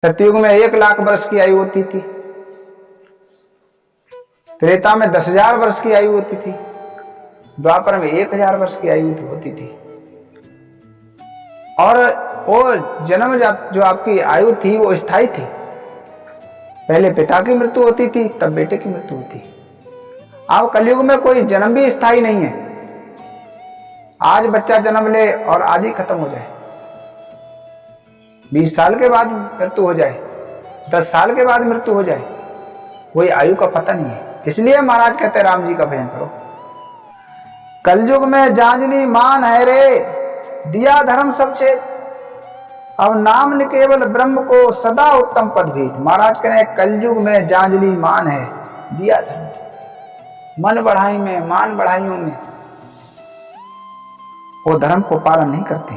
सतयुग में 1,00,000 वर्ष की आयु होती थी, त्रेता में 10,000 वर्ष की आयु होती थी, द्वापर में 1,000 वर्ष की आयु होती थी। और वो जन्म जो आपकी आयु थी वो स्थायी थी। पहले पिता की मृत्यु होती थी, तब बेटे की मृत्यु होती। अब कलयुग में कोई जन्म भी स्थायी नहीं है। आज बच्चा जन्म ले और आज ही खत्म हो जाए, 20 साल के बाद मृत्यु हो जाए, 10 साल के बाद मृत्यु हो जाए, कोई आयु का पता नहीं है। इसलिए महाराज कहते राम जी का भजन करो। कलयुग में जांजली मान है रे, दिया धर्म सब छेद, अब नाम न केवल ब्रह्म को सदा उत्तम पद भेद। महाराज कह रहे कलयुग में जांजली मान है, दिया धर्म, मन बढ़ाई में, मान बढ़ाइयों में वो धर्म को पालन नहीं करते।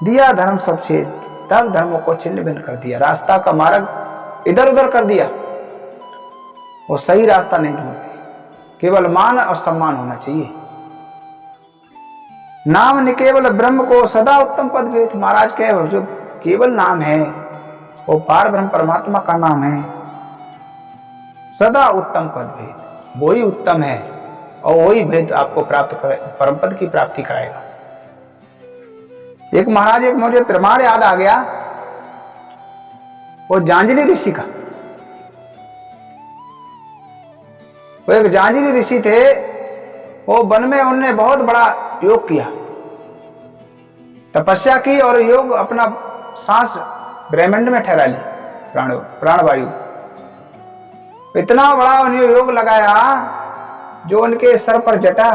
दिया धर्म सब छेद, तब धर्मों को छिन्न भिन्न कर दिया, रास्ता का मार्ग इधर उधर कर दिया। वो सही रास्ता नहीं ढूंढते, केवल मान और सम्मान होना चाहिए। नाम न केवल ब्रह्म को सदा उत्तम पद भेद। महाराज कहे जो केवल नाम है वो पार ब्रह्म परमात्मा का नाम है, सदा उत्तम पद भेद, वो ही उत्तम है और वही भेद आपको प्राप्त करे, परम पद की प्राप्ति कराएगा। एक महाराज एक मुझे प्रमाण याद आ गया, वो जांजली ऋषि का। वो एक जांजली ऋषि थे, वो वन में उन्होंने बहुत बड़ा योग किया, तपस्या की और योग अपना सांस ब्रह्मांड में ठहरा ली, प्राणवायु। इतना बड़ा उन्हें योग लगाया जो उनके सर पर जटा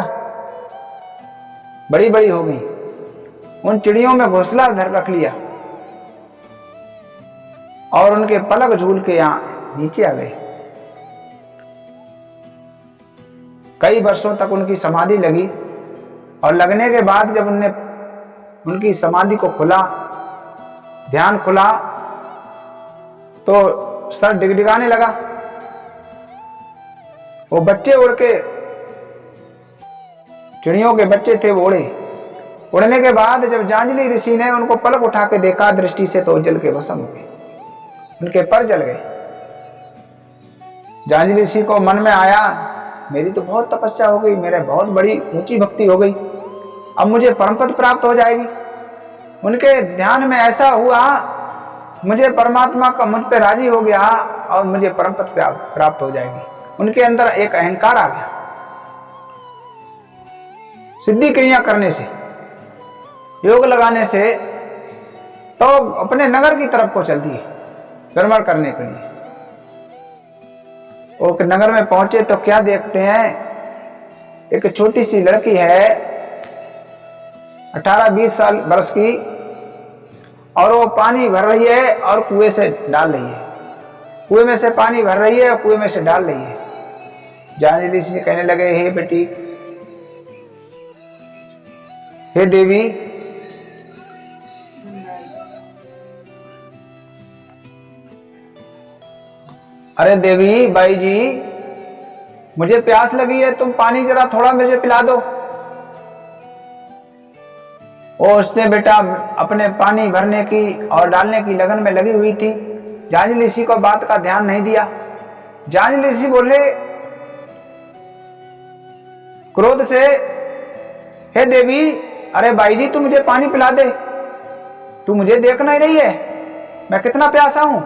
बड़ी बड़ी हो गई। उन चिड़ियों में घोंसला धर रख लिया और उनके पलक झूल के यहां नीचे आ गए। कई वर्षों तक उनकी समाधि लगी और लगने के बाद जब उनने उनकी समाधि को खुला, ध्यान खुला, तो सर डिगडिगाने लगा। वो बच्चे उड़ के, चिड़ियों के बच्चे थे, वो उड़े। उड़ने के बाद जब जांजली ऋषि ने उनको पलक उठा के देखा दृष्टि से, तो जल के भस्म हो गए, उनके पर जल गए। जांजली ऋषि को मन में आया मेरी तो बहुत तपस्या हो गई, मेरे बहुत बड़ी ऊंची भक्ति हो गई, अब मुझे परमपद प्राप्त हो जाएगी। उनके ध्यान में ऐसा हुआ मुझे परमात्मा का मुझ पे राजी हो गया और मुझे परमपद प्राप्त हो जाएगी। उनके अंदर एक अहंकार आ गया। सिद्धि क्रिया करने से, योग लगाने से, तो अपने नगर की तरफ को चल दिए भ्रमण करने के लिए। वो नगर में पहुंचे तो क्या देखते हैं, एक छोटी सी लड़की है 18-20 साल वर्ष की, और वो पानी भर रही है और कुएं से डाल रही है, कुएं में से पानी भर रही है और कुएं में से डाल रही है। जांजली ऋषि कहने लगे हे बेटी, हे देवी, अरे देवी बाई जी, मुझे प्यास लगी है, तुम पानी जरा थोड़ा मुझे पिला दो। और उसने बेटा अपने पानी भरने की और डालने की लगन में लगी हुई थी। जांजली ऋषि को बात का ध्यान नहीं दिया। जांजली ऋषि बोले क्रोध से, हे देवी, अरे बाई जी तू मुझे पानी पिला दे, तू मुझे देख नहीं रही है मैं कितना प्यासा हूं।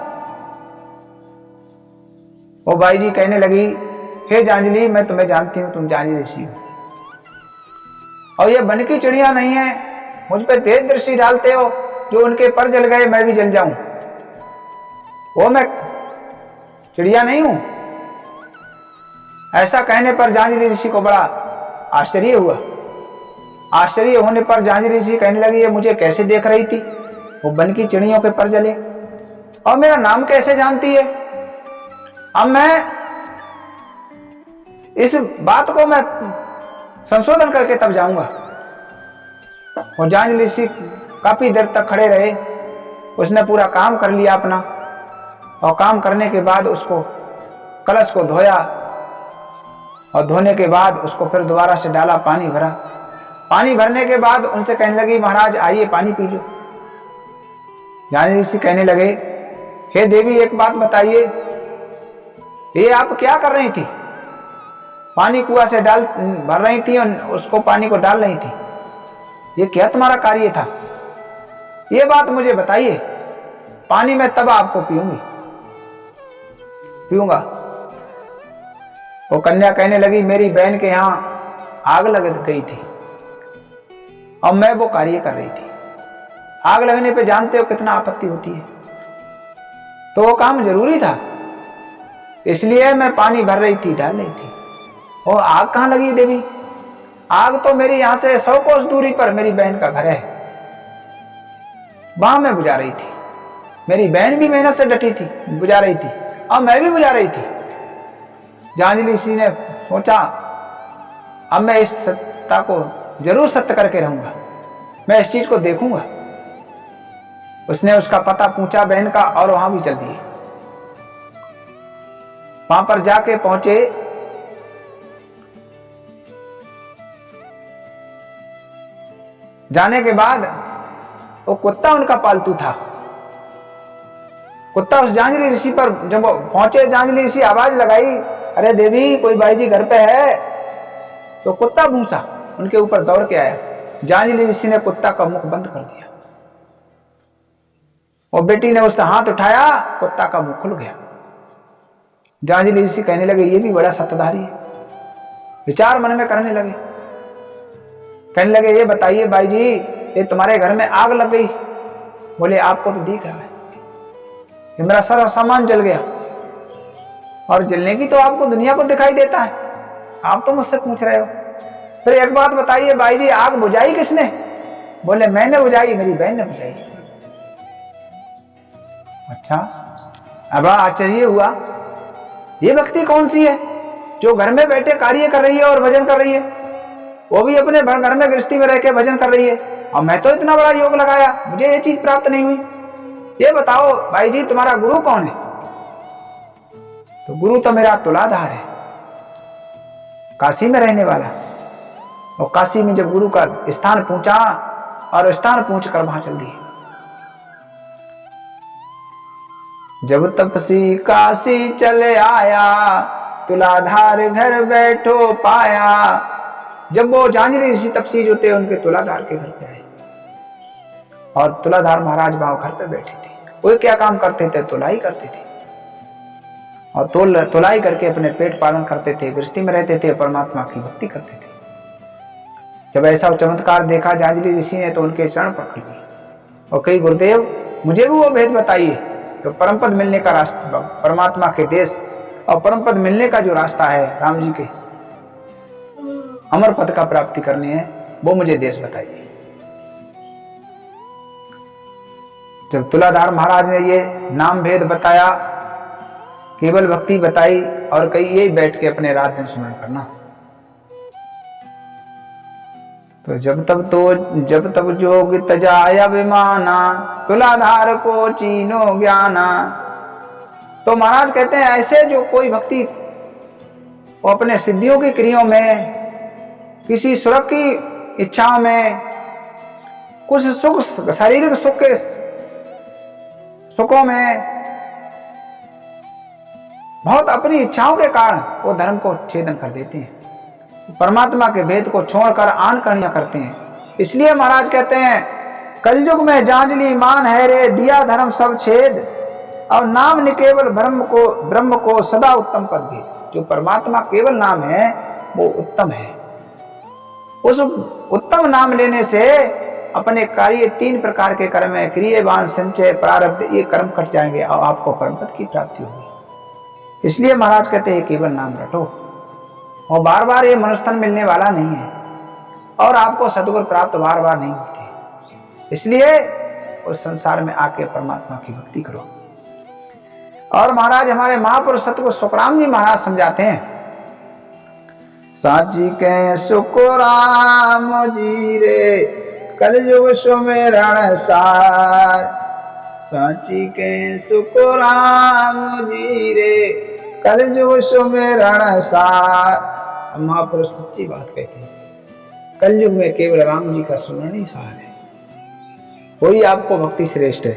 वो बाई जी कहने लगी हे जांजली, मैं तुम्हें जानती हूं, तुम जांजली ऋषि हो और ये वन की चिड़िया नहीं है, मुझ पे तेज दृष्टि डालते हो, जो उनके पर जल गए मैं भी जल जाऊं, वो मैं चिड़िया नहीं हूं। ऐसा कहने पर जांजली ऋषि को बड़ा आश्चर्य हुआ। आश्चर्य होने पर जांजली ऋषि कहने लगी ये मुझे कैसे देख रही थी, वो वन की चिड़ियों के पर जले, और मेरा नाम कैसे जानती है। अब मैं इस बात को मैं संशोधन करके तब जाऊंगा। और जांजली ऋषि काफी देर तक खड़े रहे। उसने पूरा काम कर लिया अपना, और काम करने के बाद उसको कलश को धोया, और धोने के बाद उसको फिर दोबारा से डाला, पानी भरा। पानी भरने के बाद उनसे कहने लगी महाराज आइए पानी पी लो। जांजली ऋषि कहने लगे हे देवी एक बात बताइए, ये आप क्या कर रही थी? पानी कुआं से भर रही थी और उसको पानी को डाल रही थी, ये क्या तुम्हारा कार्य था? ये बात मुझे बताइए, पानी मैं तब आपको पीऊंगा। वो कन्या कहने लगी, मेरी बहन के यहां आग लग गई थी और मैं वो कार्य कर रही थी। आग लगने पे जानते हो कितना आपत्ति होती है, तो वो काम जरूरी था, इसलिए मैं पानी भर रही थी, डाल रही थी। और आग कहां लगी देवी? आग तो मेरी यहां से 100 कोस दूरी पर मेरी बहन का घर है, वहां मैं बुझा रही थी। मेरी बहन भी मेहनत से डटी थी, बुझा रही थी, और मैं भी बुझा रही थी। जांजली ऋषि ने सोचा, अब मैं इस सत्ता को जरूर सत्य करके रहूंगा, मैं इस चीज को देखूंगा। उसने उसका पता पूछा बहन का और वहां भी चल दिए। वहां पर जाके पहुंचे, जाने के बाद वो कुत्ता उनका पालतू था। कुत्ता उस जांजली ऋषि पर जब पहुंचे, जांजली ऋषि आवाज लगाई, अरे देवी कोई बाई जी घर पे है? तो कुत्ता भूसा उनके ऊपर दौड़ के आया। जांजली ऋषि ने कुत्ता का मुख बंद कर दिया और बेटी ने उसका हाथ उठाया, कुत्ता का मुख खुल गया। जांजली ऋषि कहने लगे, ये भी बड़ा सत्ताधारी है। विचार मन में करने लगे, कहने लगे, ये बताइए बाई जी, ये तुम्हारे घर में आग लग गई? बोले, आपको तो दिख रहा है, ये मेरा सारा सामान जल गया, और जलने की तो आपको दुनिया को दिखाई देता है, आप तो मुझसे पूछ रहे हो। फिर एक बात बताइए बाई जी, आग बुझाई किसने? बोले, मैंने बुझाई, मेरी बहन ने बुझाई। अच्छा, अब आश्चर्य हुआ, ये व्यक्ति कौन सी है जो घर में बैठे कार्य कर रही है और भजन कर रही है, वो भी अपने घर में गृहस्थी में रह के भजन कर रही है, और मैं तो इतना बड़ा योग लगाया, मुझे ये चीज प्राप्त नहीं हुई। ये बताओ भाई जी, तुम्हारा गुरु कौन है? तो गुरु तो मेरा तुलाधार है, काशी में रहने वाला। और काशी में जब गुरु का स्थान पहुंचा, और स्थान पहुंचकर वहां चल दिए। जब तपसी काशी चले आया, तुलाधार घर बैठो पाया। जब वो जांजली ऋषि तपसी जो थे उनके तुलाधार के घर पे आए, और तुलाधार महाराज वहां घर पे बैठे थे। वो क्या काम करते थे? तुलाई करते थे, और तुलाई करके अपने पेट पालन करते थे, गृहस्थी में रहते थे, परमात्मा की भक्ति करते थे। जब ऐसा चमत्कार देखा जांजली ऋषि ने, तो उनके चरण पकड़ लिए और कही, गुरुदेव मुझे भी वो भेद बताइए जो परम पद मिलने का रास्ता, परमात्मा के देश और परम पद मिलने का जो रास्ता है, राम जी के अमर पद का प्राप्ति करनी है, वो मुझे देश बताइए। जब तुलाधार महाराज ने ये नाम भेद बताया, केवल भक्ति बताई, और कही यही बैठ के अपने रात दिन स्मरण करना। तो जब तब जोग तजाय अभिमाना, तुलाधार को चीनो ज्ञाना। तो महाराज कहते हैं, ऐसे जो कोई भक्ति वो अपने सिद्धियों की क्रियाओं में, किसी सुख की इच्छाओं में, कुछ सुख शारीरिक सुख के सुखों में बहुत अपनी इच्छाओं के कारण वो धर्म को छेदन कर देते हैं, परमात्मा के भेद को छोड़कर आन कहानियां करते हैं। इसलिए महाराज कहते हैं, कलयुग में जांजली मान है रे, दिया धर्म सब छेद, और नाम ने केवल ब्रह्म को सदा उत्तम पद भेद। जो परमात्मा केवल नाम है वो उत्तम है। उस उत्तम नाम लेने से अपने कार्य 3 प्रकार के कर्म है, क्रियवान, संचय, प्रारब्ध, ये कर्म कट जाएंगे और आपको परम पद की प्राप्ति होगी। इसलिए महाराज कहते हैं, केवल नाम रटो, और बार बार ये मनुष्यतन मिलने वाला नहीं है, और आपको सद्गुरु प्राप्त बार बार नहीं मिलते। इसलिए उस संसार में आके परमात्मा की भक्ति करो। और महाराज हमारे महापुरुष सतगुरु सुखराम जी महाराज समझाते हैं, साची के सुखराम जी रे, कलयुग सुमिरन सार। साची के सुखराम जी रे, कलयुग सुमिरन सार। महापुरुष सच्ची बात कहते हैं, कलयुग में केवल राम जी का सुमिरन ही सार है। वही आपको भक्ति श्रेष्ठ है।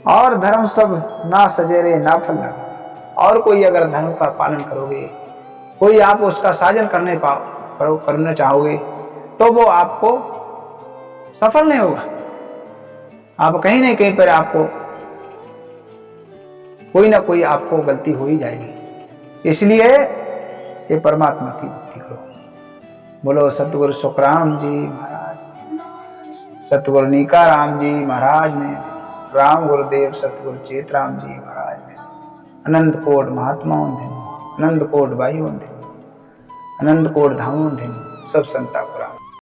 और धर्म सब ना सजेरे ना फल लगा। और कोई अगर धर्म का पालन करोगे, कोई आप उसका साजन करना चाहोगे, तो वो आपको सफल नहीं होगा। आप कहीं ना कहीं पर आपको कोई ना कोई आपको गलती हो ही जाएगी। इसलिए ये परमात्मा की भक्ति करो। बोलो सतगुरु सुखराम जी महाराज, सतगुरु नीका राम जी महाराज ने, राम गुरुदेव सतगुरु चेतराम जी महाराज ने, अनंत कोट महात्माओं थे, अनंत कोट भाइयों थे, अनंत कोट धामों थे, सब संता पुराण।